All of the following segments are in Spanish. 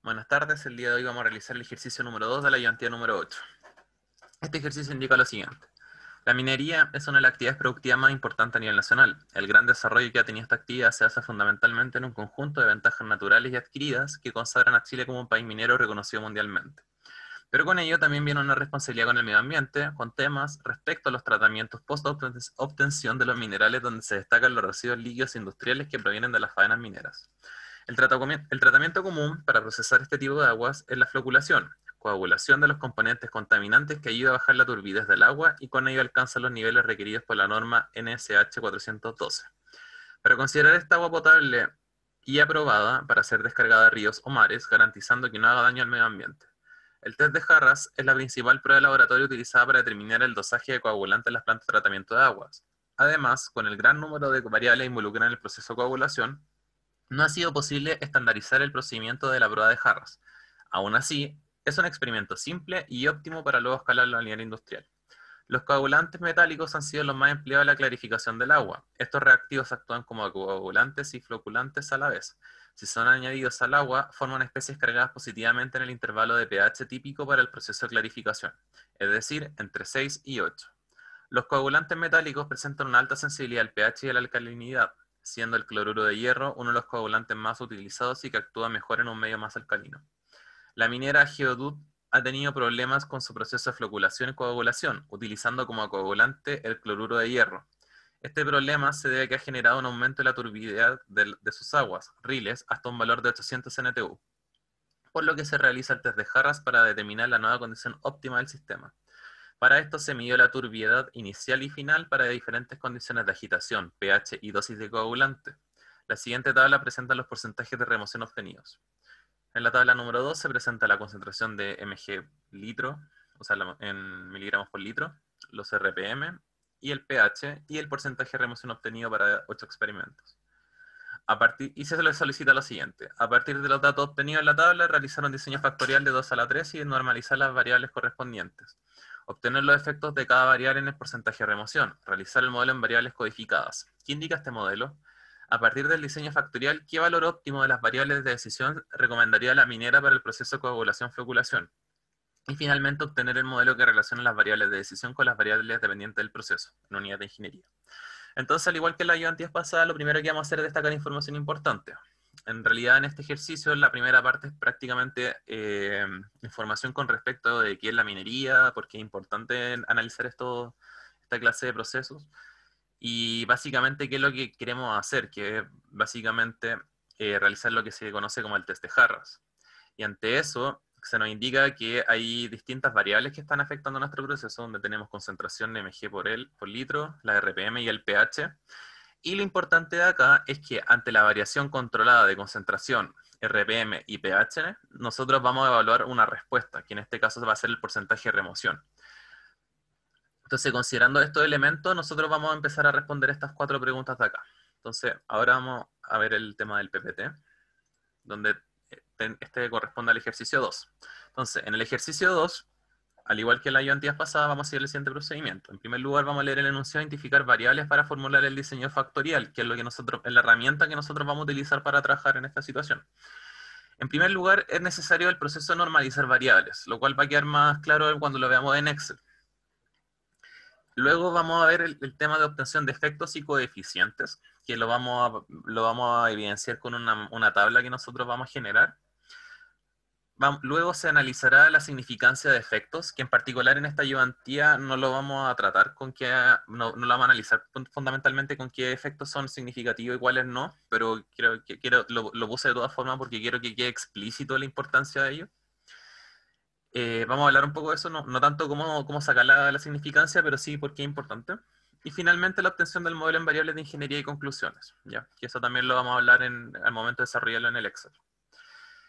Buenas tardes, el día de hoy vamos a realizar el ejercicio número 2 de la ayudantía número 8. Este ejercicio indica lo siguiente. La minería es una de las actividades productivas más importantes a nivel nacional. El gran desarrollo que ha tenido esta actividad se basa fundamentalmente en un conjunto de ventajas naturales y adquiridas que consagran a Chile como un país minero reconocido mundialmente. Pero con ello también viene una responsabilidad con el medio ambiente, con temas respecto a los tratamientos post-obtención de los minerales, donde se destacan los residuos líquidos industriales que provienen de las faenas mineras. El tratamiento común para procesar este tipo de aguas es la floculación, coagulación de los componentes contaminantes que ayuda a bajar la turbidez del agua y con ello alcanza los niveles requeridos por la norma NSH 412. Para considerar esta agua potable y aprobada para ser descargada a ríos o mares, garantizando que no haga daño al medio ambiente. El test de Harras es la principal prueba de laboratorio utilizada para determinar el dosaje de coagulante en las plantas de tratamiento de aguas. Además, con el gran número de variables involucradas en el proceso de coagulación, no ha sido posible estandarizar el procedimiento de la prueba de Harras. Aún así, es un experimento simple y óptimo para luego escalarlo a nivel industrial. Los coagulantes metálicos han sido los más empleados en la clarificación del agua. Estos reactivos actúan como coagulantes y floculantes a la vez. Si son añadidos al agua, forman especies cargadas positivamente en el intervalo de pH típico para el proceso de clarificación, es decir, entre 6 y 8. Los coagulantes metálicos presentan una alta sensibilidad al pH y a la alcalinidad, siendo el cloruro de hierro uno de los coagulantes más utilizados y que actúa mejor en un medio más alcalino. La minera Geodude ha tenido problemas con su proceso de floculación y coagulación, utilizando como coagulante el cloruro de hierro. Este problema se debe a que ha generado un aumento de la turbidez de sus aguas, riles, hasta un valor de 800 NTU, por lo que se realiza el test de Harras para determinar la nueva condición óptima del sistema. Para esto se midió la turbiedad inicial y final para diferentes condiciones de agitación, pH y dosis de coagulante. La siguiente tabla presenta los porcentajes de remoción obtenidos. En la tabla número 2 se presenta la concentración de mg litro, o sea, en miligramos por litro, los RPM y el pH y el porcentaje de remoción obtenido para 8 experimentos. Y se les solicita lo siguiente. A partir de los datos obtenidos en la tabla, realizar un diseño factorial de 2 a la 3 y normalizar las variables correspondientes. Obtener los efectos de cada variable en el porcentaje de remoción. Realizar el modelo en variables codificadas. ¿Qué indica este modelo? A partir del diseño factorial, ¿qué valor óptimo de las variables de decisión recomendaría la minera para el proceso de coagulación-floculación? Y finalmente, obtener el modelo que relaciona las variables de decisión con las variables dependientes del proceso, en unidad de ingeniería. Entonces, al igual que en la ayudantías pasada, lo primero que vamos a hacer es destacar información importante. En realidad, en este ejercicio, la primera parte es prácticamente información con respecto de qué es la minería, por qué es importante analizar esta clase de procesos, y básicamente qué es lo que queremos hacer, que es básicamente realizar lo que se conoce como el test de Harras. Y ante eso, se nos indica que hay distintas variables que están afectando nuestro proceso, donde tenemos concentración de mg por litro, la RPM y el pH. Y lo importante de acá es que ante la variación controlada de concentración, RPM y pH, nosotros vamos a evaluar una respuesta, que en este caso va a ser el porcentaje de remoción. Entonces, considerando estos elementos, nosotros vamos a empezar a responder estas 4 preguntas de acá. Entonces, ahora vamos a ver el tema del PPT, donde este corresponde al ejercicio 2. Entonces, en el ejercicio 2, al igual que en la ayudantías pasada, vamos a seguir el siguiente procedimiento. En primer lugar, vamos a leer el enunciado e identificar variables para formular el diseño factorial, que es la herramienta que nosotros vamos a utilizar para trabajar en esta situación. En primer lugar, es necesario el proceso de normalizar variables, lo cual va a quedar más claro cuando lo veamos en Excel. Luego vamos a ver el tema de obtención de efectos y coeficientes, que lo vamos a evidenciar con una tabla que nosotros vamos a generar. Luego se analizará la significancia de efectos, que en particular en esta ayudantía no lo vamos a tratar no lo vamos a analizar fundamentalmente con qué efectos son significativos y cuáles no, pero lo puse de todas formas porque quiero que quede explícito la importancia de ello. Vamos a hablar un poco de eso, no tanto cómo sacar la significancia, pero sí por qué es importante. Y finalmente la obtención del modelo en variables de ingeniería y conclusiones, ¿ya? Que eso también lo vamos a hablar al momento de desarrollarlo en el Excel.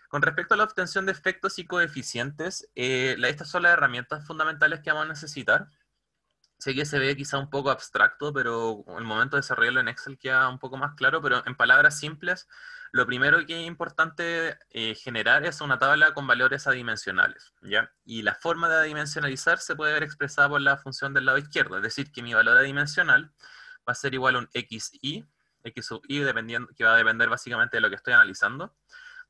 Con respecto a la obtención de efectos y coeficientes, estas son las herramientas fundamentales que vamos a necesitar. Sé que se ve quizá un poco abstracto, pero en el momento de desarrollarlo en Excel queda un poco más claro, pero en palabras simples, lo primero que es importante generar es una tabla con valores adimensionales, ¿ya? Y la forma de adimensionalizar se puede ver expresada por la función del lado izquierdo, es decir, que mi valor adimensional va a ser igual a un xi, x sub i, que va a depender básicamente de lo que estoy analizando,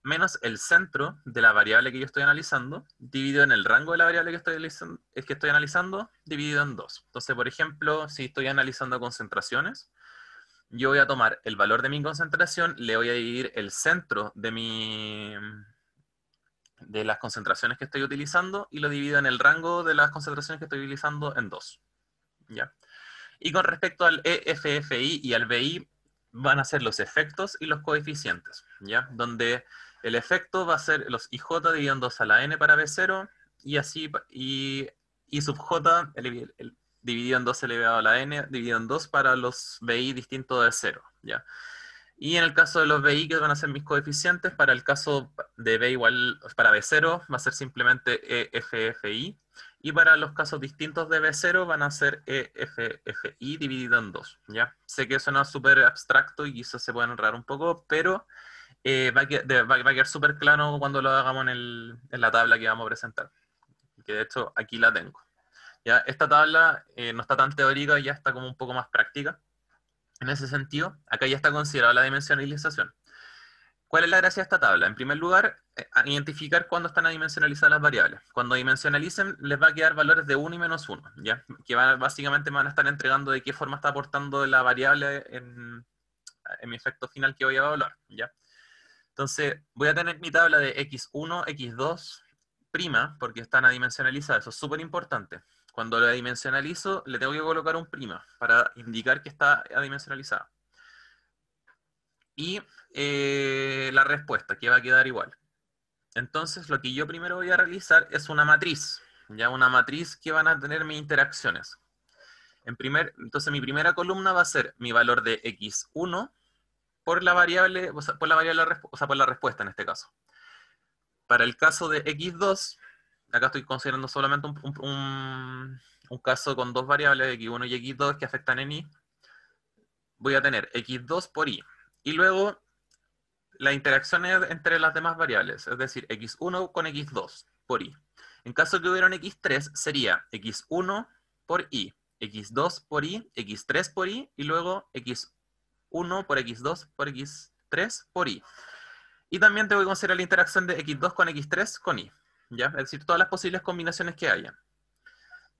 menos el centro de la variable que yo estoy analizando, dividido en el rango de la variable que estoy analizando, dividido en 2. Entonces, por ejemplo, si estoy analizando concentraciones, yo voy a tomar el valor de mi concentración, le voy a dividir el centro de las concentraciones que estoy utilizando y lo divido en el rango de las concentraciones que estoy utilizando en 2. ¿Ya? Y con respecto al EFFI y al BI, van a ser los efectos y los coeficientes, ¿ya? Donde el efecto va a ser los IJ dividido en 2 a la n para B0, y así, y sub J dividido en 2 elevado a la n, dividido en 2 para los BI distintos de 0, ¿ya? Y en el caso de los BI, que van a ser mis coeficientes, para el caso de B igual, para B0, va a ser simplemente EFFI, y para los casos distintos de B0 van a ser EFFI dividido en 2, ¿ya? Sé que suena súper abstracto y quizás se puede enredar un poco, pero va a quedar súper claro cuando lo hagamos en la tabla que vamos a presentar. Que de hecho aquí la tengo. ¿Ya? Esta tabla no está tan teórica, ya está como un poco más práctica. En ese sentido, acá ya está considerada la dimensionalización. ¿Cuál es la gracia de esta tabla? En primer lugar, identificar cuándo están adimensionalizadas las variables. Cuando dimensionalicen, les va a quedar valores de 1 y menos 1, ¿ya? Que básicamente me van a estar entregando de qué forma está aportando la variable en mi efecto final que voy a evaluar, ¿ya? Entonces, voy a tener mi tabla de x1, x2', porque están adimensionalizadas. Eso es súper importante. Cuando la dimensionalizo, le tengo que colocar un prima para indicar que está adimensionalizada. Y la respuesta, que va a quedar igual. Entonces, lo que yo primero voy a realizar es una matriz. Ya una matriz que van a tener mis interacciones. Entonces, mi primera columna va a ser mi valor de x1 por la variable, por la respuesta en este caso. Para el caso de x2, acá estoy considerando solamente un caso con dos variables, x1 y x2, que afectan en y. Voy a tener x2 por y. Y luego la interacción entre las demás variables, es decir, x1 con x2 por y. En caso que hubiera un x3, sería x1 por y, x2 por y, x3 por y, y luego x1 por x2 por x3 por y. Y también te voy a considerar la interacción de x2 con x3 con y, ¿ya? Es decir, todas las posibles combinaciones que haya.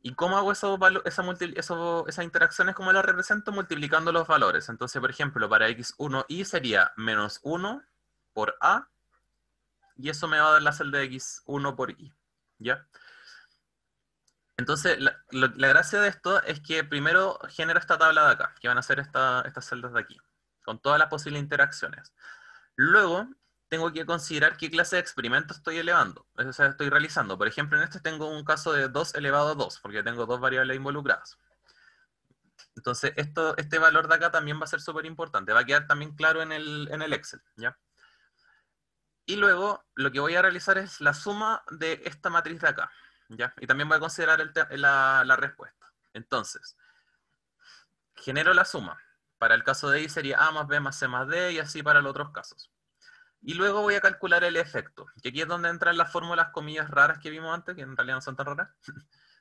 ¿Y cómo hago esas interacciones? ¿Cómo las represento? Multiplicando los valores. Entonces, por ejemplo, para x1y sería menos 1 por a, y eso me va a dar la celda de x1 por y, ¿ya? Entonces, la gracia de esto es que primero genero esta tabla de acá, que van a ser estas celdas de aquí, con todas las posibles interacciones. Luego, tengo que considerar qué clase de experimento estoy estoy realizando. Por ejemplo, en este tengo un caso de 2 elevado a 2, porque tengo dos variables involucradas. Entonces, este valor de acá también va a ser súper importante. Va a quedar también claro en el Excel, ¿ya? Y luego, lo que voy a realizar es la suma de esta matriz de acá, ¿ya? Y también voy a considerar la respuesta. Entonces, genero la suma. Para el caso de y sería a más b más c más d, y así para los otros casos. Y luego voy a calcular el efecto, que aquí es donde entran las fórmulas comillas raras que vimos antes, que en realidad no son tan raras,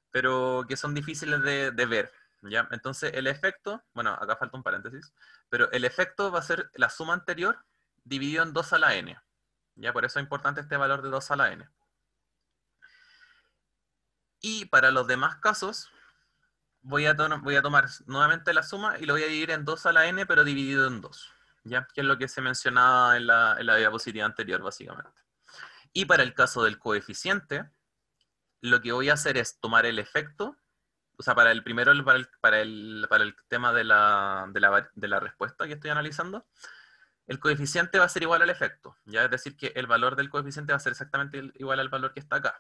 pero que son difíciles de ver, ¿ya? Entonces el efecto, bueno, acá falta un paréntesis, pero el efecto va a ser la suma anterior dividido en 2 a la n, ¿ya? Por eso es importante este valor de 2 a la n. Y para los demás casos, voy a tomar nuevamente la suma y lo voy a dividir en 2 a la n, pero dividido en 2, ¿ya? Que es lo que se mencionaba en la diapositiva anterior, básicamente. Y para el caso del coeficiente, lo que voy a hacer es tomar el efecto, o sea, para el primero, para el tema de la respuesta que estoy analizando, el coeficiente va a ser igual al efecto, ¿ya? Es decir, que el valor del coeficiente va a ser exactamente igual al valor que está acá,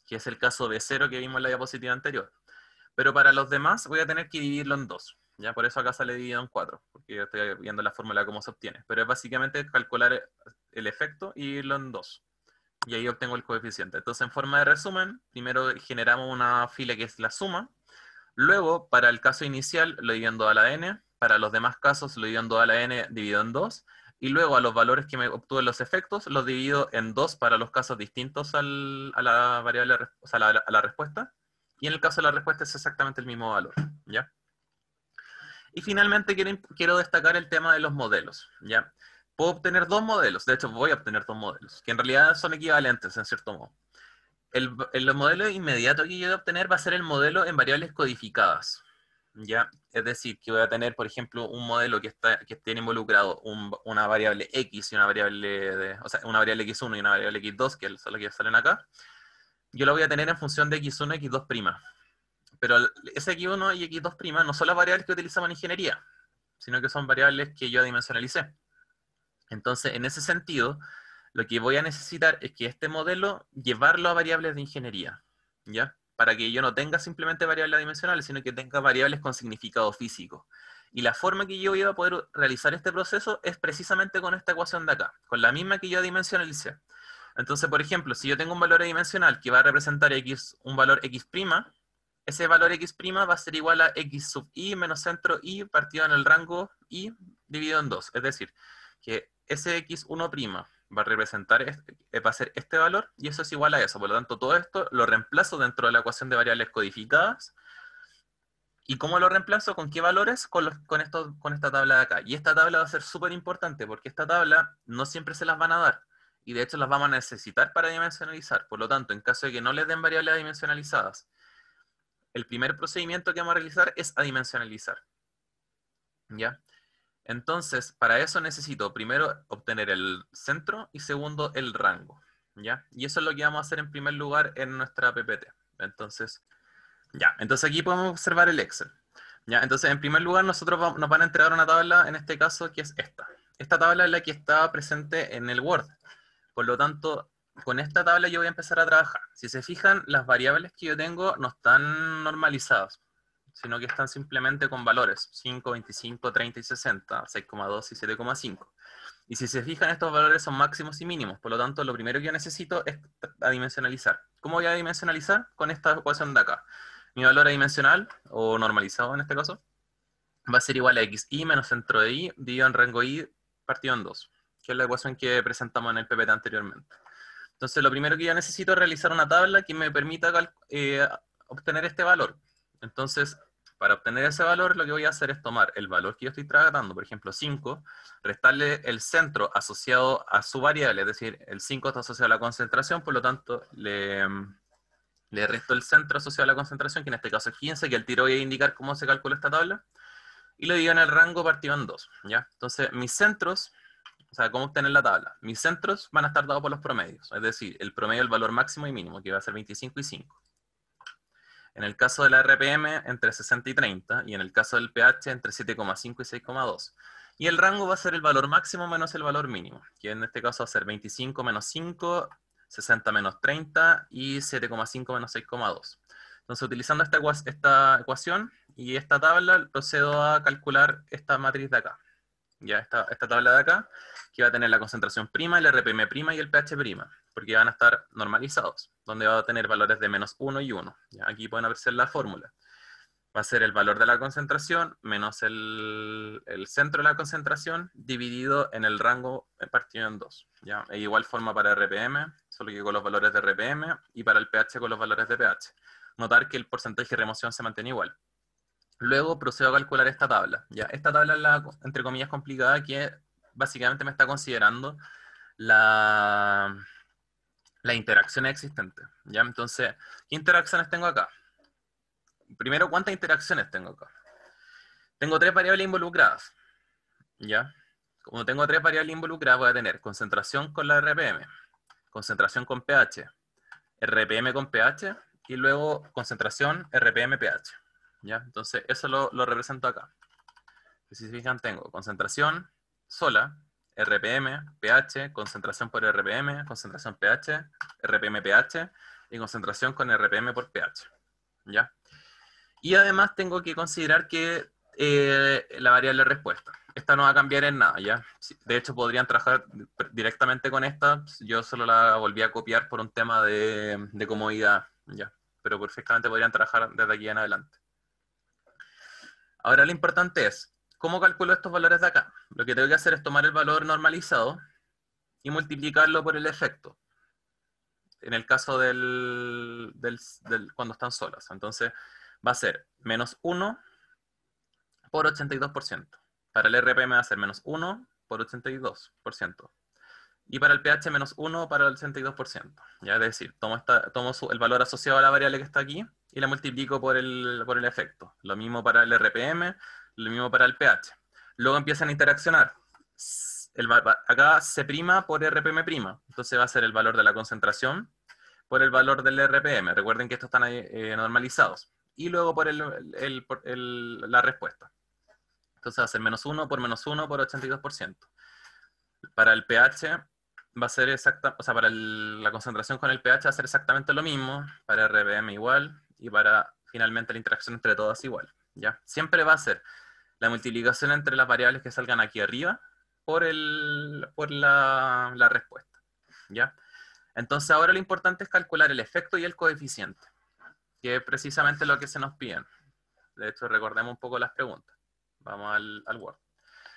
que es el caso de 0 que vimos en la diapositiva anterior. Pero para los demás voy a tener que dividirlo en 2, ¿ya? Por eso acá sale dividido en 4, porque estoy viendo la fórmula de cómo se obtiene. Pero es básicamente calcular el efecto y dividirlo en 2. Y ahí obtengo el coeficiente. Entonces, en forma de resumen, primero generamos una fila que es la suma. Luego, para el caso inicial, lo divido en 2 a la n. Para los demás casos, lo divido en 2 a la n dividido en 2. Y luego, a los valores que me obtuve los efectos, los divido en 2 para los casos distintos a la variable, o sea, a la respuesta. Y en el caso de la respuesta es exactamente el mismo valor, ¿ya? Y finalmente quiero destacar el tema de los modelos, ¿ya? puedo obtener dos modelos, de hecho voy a obtener dos modelos, que en realidad son equivalentes en cierto modo. El modelo inmediato que yo voy a obtener va a ser el modelo en variables codificadas, ¿ya? Es decir, que voy a tener, por ejemplo, un modelo que tiene involucrado una variable x y una variable, o sea, una variable x1 y una variable x2, que son las que salen acá. Yo la voy a tener en función de x1 y x2'. Pero ese x1 y x2' no son las variables que utilizamos en ingeniería, sino que son variables que yo dimensionalicé. Entonces, en ese sentido, lo que voy a necesitar es que este modelo, llevarlo a variables de ingeniería, ¿ya? Para que yo no tenga simplemente variables dimensionales, sino que tenga variables con significado físico. Y la forma que yo voy a poder realizar este proceso es precisamente con esta ecuación de acá, con la misma que yo dimensionalicé. Entonces, por ejemplo, si yo tengo un valor adimensional que va a representar x, un valor x', ese valor x' va a ser igual a x sub i menos centro i partido en el rango i dividido en 2. Es decir, que ese x1' va a representar, va a ser este valor, y eso es igual a eso. Por lo tanto, todo esto lo reemplazo dentro de la ecuación de variables codificadas. ¿Y cómo lo reemplazo? ¿Con qué valores? Con esta tabla de acá. Y esta tabla va a ser súper importante, porque esta tabla no siempre se las van a dar. Y de hecho las vamos a necesitar para dimensionalizar. Por lo tanto, en caso de que no les den variables dimensionalizadas, el primer procedimiento que vamos a realizar es adimensionalizar. ¿Ya? Entonces, para eso necesito primero obtener el centro y segundo el rango, ¿ya? Y eso es lo que vamos a hacer en primer lugar en nuestra PPT. Entonces, ya, entonces aquí podemos observar el Excel. ¿Ya? Entonces, en primer lugar, nos van a entregar una tabla, en este caso, que es esta. Esta tabla es la que está presente en el Word. Por lo tanto, con esta tabla yo voy a empezar a trabajar. Si se fijan, las variables que yo tengo no están normalizadas, sino que están simplemente con valores 5, 25, 30 y 60, 6,2 y 7,5. Y si se fijan, estos valores son máximos y mínimos. Por lo tanto, lo primero que yo necesito es adimensionalizar. ¿Cómo voy a dimensionalizar? Con esta ecuación de acá. Mi valor adimensional, o normalizado en este caso, va a ser igual a xi menos centro de i dividido en rango i partido en 2, que es la ecuación que presentamos en el PPT anteriormente. Entonces, lo primero que yo necesito es realizar una tabla que me permita obtener este valor. Entonces, para obtener ese valor, lo que voy a hacer es tomar el valor que yo estoy tratando, por ejemplo, 5, restarle el centro asociado a su variable, es decir, el 5 está asociado a la concentración, por lo tanto, le resto el centro asociado a la concentración, que en este caso es 15, que al tiro voy a indicar cómo se calcula esta tabla, y lo digo en el rango partido en 2, ¿ya? Entonces, mis centros, o sea, cómo obtener la tabla. Mis centros van a estar dados por los promedios, es decir, el promedio del valor máximo y mínimo, que va a ser 25 y 5. En el caso de la RPM, entre 60 y 30, y en el caso del pH, entre 7,5 y 6,2. Y el rango va a ser el valor máximo menos el valor mínimo, que en este caso va a ser 25 menos 5, 60 menos 30 y 7,5 menos 6,2. Entonces, utilizando esta ecuación y esta tabla, procedo a calcular esta matriz de acá. Ya esta tabla de acá, que va a tener la concentración prima, el RPM prima y el pH prima, porque van a estar normalizados, donde va a tener valores de menos 1 y 1. ¿Ya? Aquí pueden apreciar la fórmula. Va a ser el valor de la concentración menos el centro de la concentración dividido en el rango partido en 2. ¿Ya? E igual forma para RPM, solo que con los valores de RPM, y para el pH con los valores de pH. Notar que el porcentaje de remoción se mantiene igual. Luego procedo a calcular esta tabla. ¿Ya? Esta tabla es la, entre comillas, complicada, que básicamente me está considerando la interacción existente. ¿Ya? Entonces, ¿qué interacciones tengo acá? Primero, ¿cuántas interacciones tengo acá? Tengo tres variables involucradas. ¿Ya? Como tengo tres variables involucradas, voy a tener concentración con la RPM, concentración con pH, RPM con pH, y luego concentración, RPM, pH. ¿Ya? Entonces, eso lo represento acá. Si se fijan, tengo concentración sola, RPM, pH, concentración por RPM, concentración pH, RPM, pH, y concentración con RPM por pH. ¿Ya? Y además tengo que considerar que la variable respuesta. Esta no va a cambiar en nada, ¿ya? De hecho, podrían trabajar directamente con esta. Yo solo la volví a copiar por un tema de comodidad, ¿ya? Pero perfectamente podrían trabajar desde aquí en adelante. Ahora lo importante es, ¿cómo calculo estos valores de acá? Lo que tengo que hacer es tomar el valor normalizado y multiplicarlo por el efecto. En el caso cuando están solas. Entonces va a ser menos 1 por 82%. Para el RPM va a ser menos 1 por 82%. Y para el pH menos 1 para el 82%. ¿Ya? Es decir, tomo el valor asociado a la variable que está aquí y la multiplico por el efecto. Lo mismo para el RPM, lo mismo para el pH. Luego empiezan a interaccionar. Acá C' por RPM'. Entonces va a ser el valor de la concentración por el valor del RPM. Recuerden que estos están normalizados. Y luego por la respuesta. Entonces va a ser menos 1 por 82%. Para el pH va a ser exacta, o sea, para la concentración con el pH va a ser exactamente lo mismo, para RPM igual, y para finalmente la interacción entre todas igual, ¿ya? Siempre va a ser la multiplicación entre las variables que salgan aquí arriba por la respuesta, ¿ya? Entonces ahora lo importante es calcular el efecto y el coeficiente, que es precisamente lo que se nos piden. De hecho, recordemos un poco las preguntas. Vamos al Word.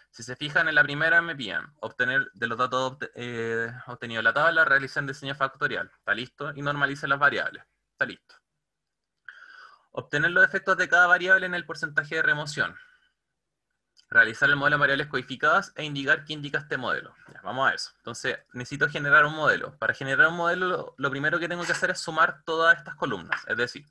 Si se fijan en la primera me piden obtener de los datos obtenidos en la tabla, realicen diseño factorial. Está listo. Y normalicen las variables. Está listo. Obtener los efectos de cada variable en el porcentaje de remoción. Realizar el modelo de variables codificadas e indicar qué indica este modelo. Ya, vamos a eso. Entonces, necesito generar un modelo. Para generar un modelo, lo primero que tengo que hacer es sumar todas estas columnas. Es decir,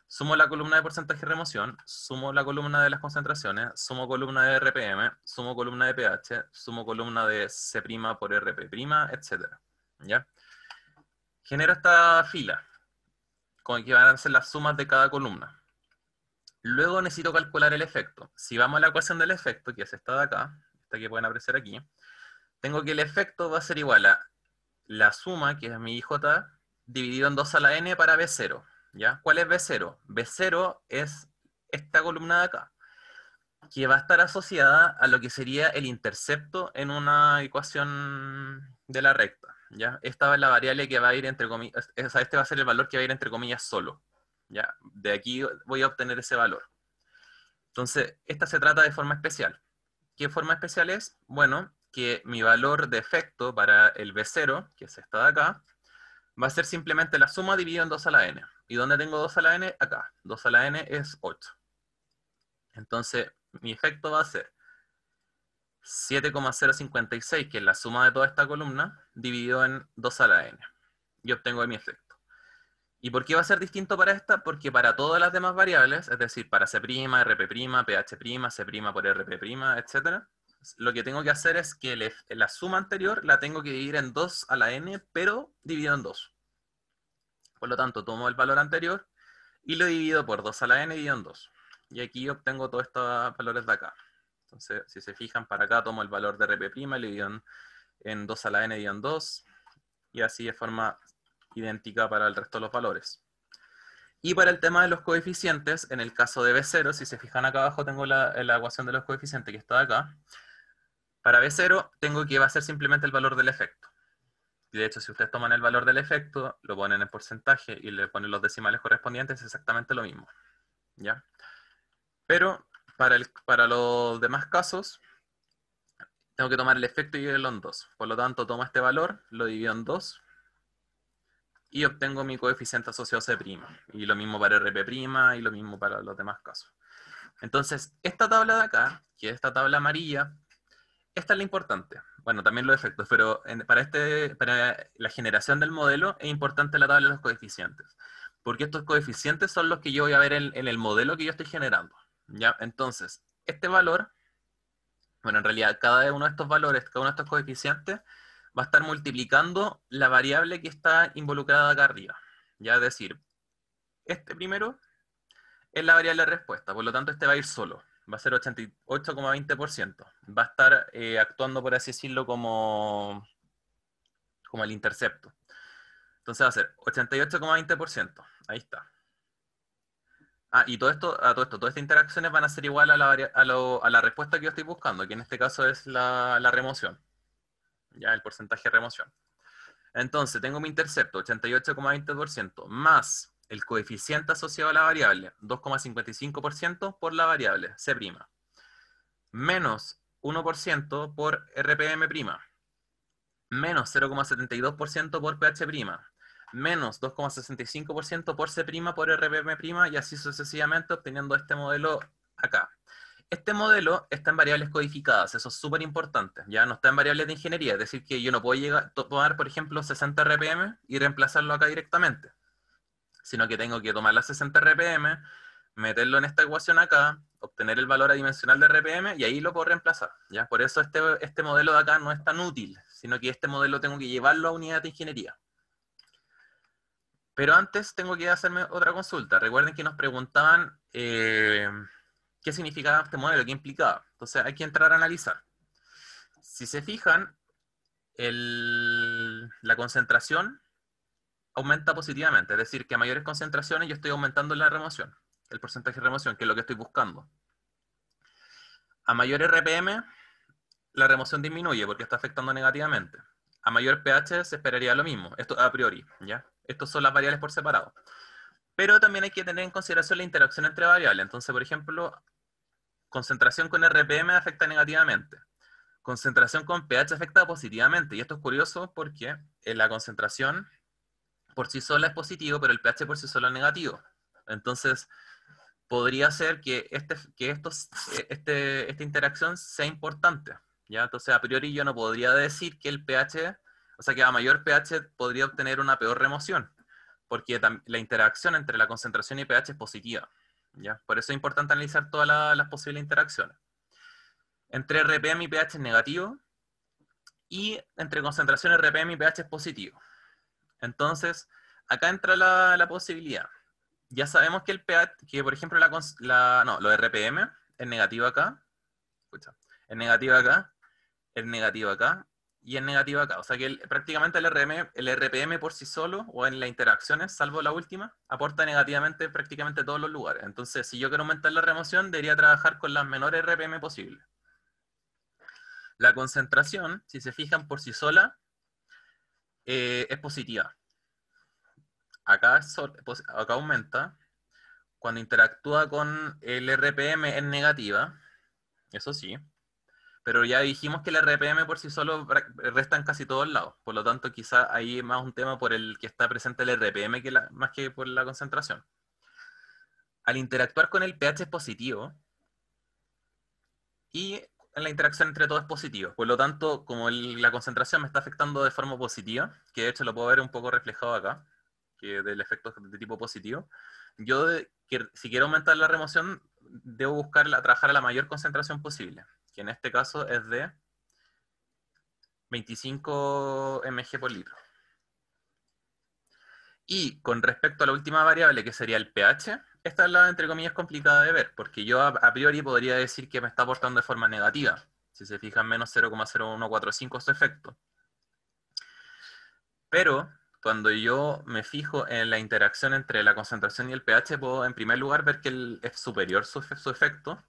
sumo la columna de porcentaje de remoción, sumo la columna de las concentraciones, sumo columna de RPM, sumo columna de pH, sumo columna de C' por RP', etc. ¿Ya? Genero esta fila, con que van a ser las sumas de cada columna. Luego necesito calcular el efecto. Si vamos a la ecuación del efecto, que es esta de acá, esta que pueden apreciar aquí, tengo que el efecto va a ser igual a la suma, que es mi IJ, dividido en 2 a la n para B0. ¿Ya? ¿Cuál es B0? B0 es esta columna de acá, que va a estar asociada a lo que sería el intercepto en una ecuación de la recta. ¿Ya? Esta es la variable que va a ir entre comillas, o sea, este va a ser el valor que va a ir entre comillas solo. ¿Ya? De aquí voy a obtener ese valor. Entonces, esta se trata de forma especial. ¿Qué forma especial es? Bueno, que mi valor de efecto para el B0, que es esta de acá, va a ser simplemente la suma dividido en 2 a la n. ¿Y dónde tengo 2 a la n? Acá. 2 a la n es 8. Entonces, mi efecto va a ser 7,056, que es la suma de toda esta columna, dividido en 2 a la n. Y obtengo mi efecto. ¿Y por qué va a ser distinto para esta? Porque para todas las demás variables, es decir, para C', RP', pH', C' por RP', etc., lo que tengo que hacer es que la suma anterior la tengo que dividir en 2 a la n, pero dividido en 2. Por lo tanto, tomo el valor anterior y lo divido por 2 a la n dividido en 2. Y aquí obtengo todos estos valores de acá. Entonces, si se fijan, para acá tomo el valor de RP', lo divido en 2 a la n dividido en 2. Y así de forma idéntica para el resto de los valores. Y para el tema de los coeficientes, en el caso de B0, si se fijan acá abajo tengo la ecuación de los coeficientes que está acá. Para B0 tengo que va a ser simplemente el valor del efecto. Y de hecho, si ustedes toman el valor del efecto, lo ponen en porcentaje y le ponen los decimales correspondientes, es exactamente lo mismo. ¿Ya? Pero para los demás casos, tengo que tomar el efecto y dividirlo en 2. Por lo tanto, tomo este valor, lo divido en 2 y obtengo mi coeficiente asociado C'. Y lo mismo para RP' y lo mismo para los demás casos. Entonces, esta tabla de acá, que es esta tabla amarilla, esta es la importante. Bueno, también los efectos, pero para la generación del modelo es importante la tabla de los coeficientes. Porque estos coeficientes son los que yo voy a ver en el modelo que yo estoy generando. ¿Ya? Entonces, este valor, bueno, en realidad cada uno de estos valores, cada uno de estos coeficientes, va a estar multiplicando la variable que está involucrada acá arriba. Ya, es decir, este primero es la variable de respuesta, por lo tanto este va a ir solo. Va a ser 88,20%. Va a estar actuando, por así decirlo, como el intercepto. Entonces va a ser 88,20%. Ahí está. Ah, y todas estas interacciones van a ser igual a la respuesta que yo estoy buscando, que en este caso es la remoción. Ya, el porcentaje de remoción. Entonces, tengo mi intercepto, 88,20%, más el coeficiente asociado a la variable, 2,55% por la variable, C', menos 1% por RPM', menos 0,72% por pH', menos 2,65% por C' por RPM', y así sucesivamente obteniendo este modelo acá. Este modelo está en variables codificadas, eso es súper importante, ya no está en variables de ingeniería, es decir, que yo no puedo tomar, por ejemplo, 60 RPM y reemplazarlo acá directamente, sino que tengo que tomar las 60 RPM, meterlo en esta ecuación acá, obtener el valor adimensional de RPM y ahí lo puedo reemplazar, ¿ya? Por eso este modelo de acá no es tan útil, sino que este modelo tengo que llevarlo a unidad de ingeniería. Pero antes tengo que hacerme otra consulta. Recuerden que nos preguntaban qué significaba este modelo, qué implicaba. Entonces hay que entrar a analizar. Si se fijan, la concentración aumenta positivamente, es decir, que a mayores concentraciones yo estoy aumentando la remoción, el porcentaje de remoción, que es lo que estoy buscando. A mayor RPM, la remoción disminuye porque está afectando negativamente. A mayor pH se esperaría lo mismo, esto a priori, ¿ya? Estas son las variables por separado. Pero también hay que tener en consideración la interacción entre variables. Entonces, por ejemplo, concentración con RPM afecta negativamente. Concentración con pH afecta positivamente. Y esto es curioso porque la concentración por sí sola es positivo, pero el pH por sí solo es negativo. Entonces, podría ser que esta interacción sea importante, ¿ya? Entonces, a priori yo no podría decir que el pH, o sea, que a mayor pH podría obtener una peor remoción, porque la interacción entre la concentración y pH es positiva, ¿ya? Por eso es importante analizar todas las posibles interacciones. Entre RPM y pH es negativo, y entre concentración RPM y pH es positivo. Entonces, acá entra la posibilidad. Ya sabemos que el pH, que por ejemplo lo RPM es negativo acá, escucha, es negativo acá, es negativo acá, y es negativo acá. O sea que prácticamente el RPM por sí solo, o en las interacciones, salvo la última, aporta negativamente prácticamente todos los lugares. Entonces, si yo quiero aumentar la remoción, debería trabajar con las menores RPM posibles. La concentración, si se fijan por sí sola, es positiva. Acá aumenta. Cuando interactúa con el RPM es negativa, eso sí, pero ya dijimos que el RPM por sí solo resta en casi todos lados, por lo tanto quizá ahí es más un tema por el que está presente el RPM más que por la concentración. Al interactuar con el pH es positivo, y la interacción entre todos es positiva, por lo tanto, como la concentración me está afectando de forma positiva, que de hecho lo puedo ver un poco reflejado acá, que del efecto de tipo positivo, yo si quiero aumentar la remoción, debo trabajar a la mayor concentración posible, que en este caso es de 25 mg por litro. Y con respecto a la última variable, que sería el pH, esta es la, entre comillas, complicada de ver, porque yo a priori podría decir que me está aportando de forma negativa. Si se fijan, menos 0,0145 es su efecto. Pero cuando yo me fijo en la interacción entre la concentración y el pH, puedo en primer lugar ver que es superior su efecto.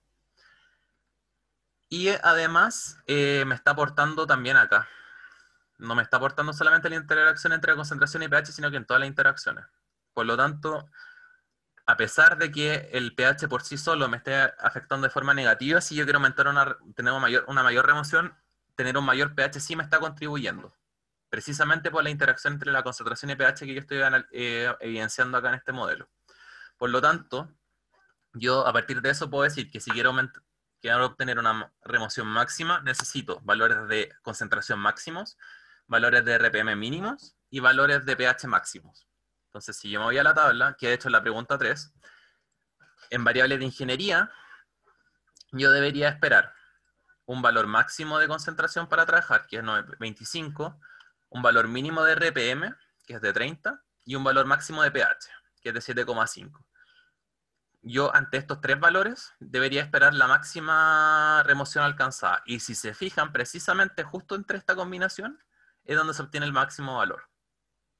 Y además me está aportando también acá. No me está aportando solamente la interacción entre la concentración y pH, sino que en todas las interacciones. Por lo tanto, a pesar de que el pH por sí solo me esté afectando de forma negativa, si yo quiero aumentar tener una mayor remoción, tener un mayor pH sí me está contribuyendo. Precisamente por la interacción entre la concentración y pH que yo estoy evidenciando acá en este modelo. Por lo tanto, yo a partir de eso puedo decir que si quiero obtener una remoción máxima, necesito valores de concentración máximos, valores de RPM mínimos y valores de pH máximos. Entonces, si yo me voy a la tabla, que he hecho la pregunta 3, en variables de ingeniería, yo debería esperar un valor máximo de concentración para trabajar, que es 25, un valor mínimo de RPM, que es de 30, y un valor máximo de pH, que es de 7,5. Yo ante estos tres valores debería esperar la máxima remoción alcanzada. Y si se fijan, precisamente justo entre esta combinación es donde se obtiene el máximo valor.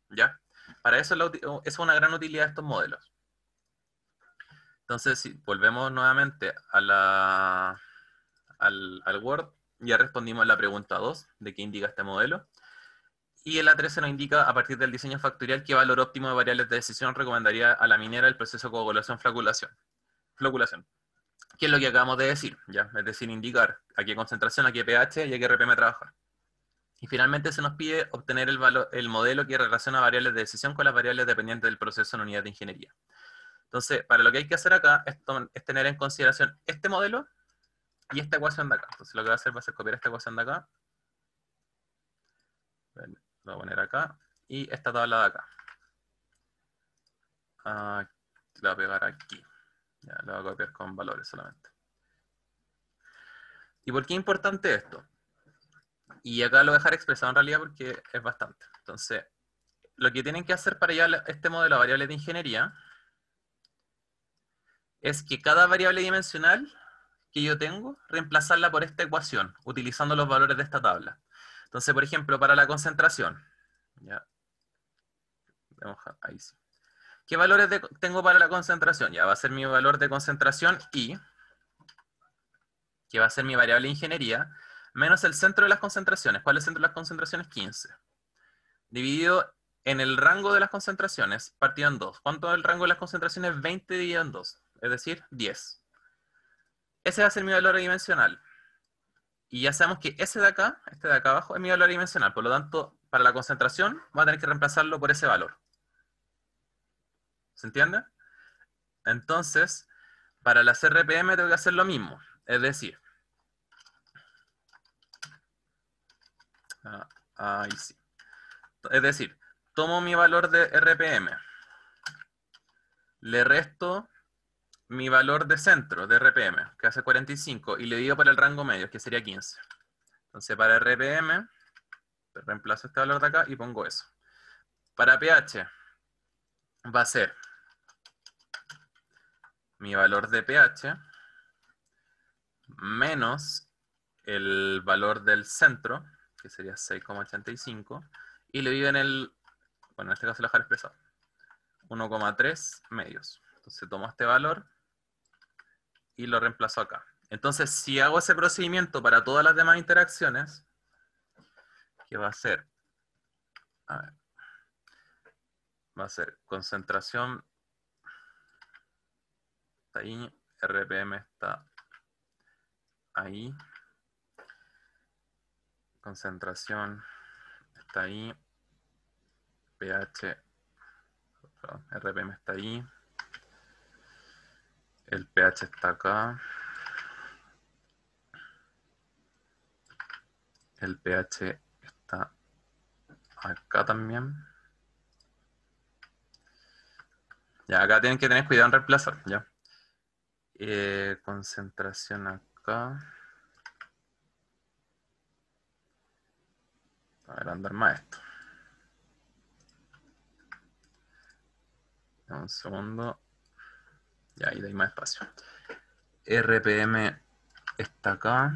¿Ya? Para eso es una gran utilidad de estos modelos. Entonces, si volvemos nuevamente al Word, ya respondimos la pregunta 2 de qué indica este modelo. Y en la 13 nos indica, a partir del diseño factorial, qué valor óptimo de variables de decisión recomendaría a la minera el proceso de coagulación-floculación. ¿Qué es lo que acabamos de decir? ¿Ya? Es decir, indicar a qué concentración, a qué pH y a qué RPM trabajar. Y finalmente se nos pide obtener el modelo que relaciona variables de decisión con las variables dependientes del proceso en unidad de ingeniería. Entonces, para lo que hay que hacer acá es tener en consideración este modelo y esta ecuación de acá. Entonces lo que voy a hacer va a ser copiar esta ecuación de acá. Lo voy a poner acá. Y esta tabla de acá. La voy a pegar aquí. Ya, la voy a copiar con valores solamente. ¿Y por qué es importante esto? Y acá lo voy a dejar expresado en realidad porque es bastante. Entonces, lo que tienen que hacer para llevar este modelo a variables de ingeniería es que cada variable dimensional que yo tengo, reemplazarla por esta ecuación, utilizando los valores de esta tabla. Entonces, por ejemplo, para la concentración, ¿ya? Ahí sí. ¿Qué valores tengo para la concentración? Ya va a ser mi valor de concentración I, que va a ser mi variable de ingeniería, menos el centro de las concentraciones. ¿Cuál es el centro de las concentraciones? 15. Dividido en el rango de las concentraciones, partido en 2. ¿Cuánto es el rango de las concentraciones? 20 dividido en 2, es decir, 10. Ese va a ser mi valor dimensional. Y ya sabemos que ese de acá, este de acá abajo, es mi valor dimensional. Por lo tanto, para la concentración, va a tener que reemplazarlo por ese valor. ¿Se entiende? Entonces, para las RPM tengo que hacer lo mismo. Es decir, ahí sí. Es decir, tomo mi valor de RPM, le resto mi valor de centro de RPM, que hace 45, y le divido por el rango medio, que sería 15. Entonces, para RPM, reemplazo este valor de acá y pongo eso. Para pH, va a ser mi valor de pH menos el valor del centro, que sería 6,85, y le divido en el, bueno, en este caso lo dejaré expresado, 1,3 medios. Entonces tomo este valor y lo reemplazo acá. Entonces, si hago ese procedimiento para todas las demás interacciones, que va a ser, a ver, va a ser concentración, está ahí, RPM está ahí, concentración está ahí, pH, perdón, RPM está ahí, el pH está acá, el pH está acá también. Ya, acá tienen que tener cuidado en reemplazar, ¿ya? Concentración acá. A ver, andar más esto. Un segundo. Ya, ahí hay más espacio. RPM está acá.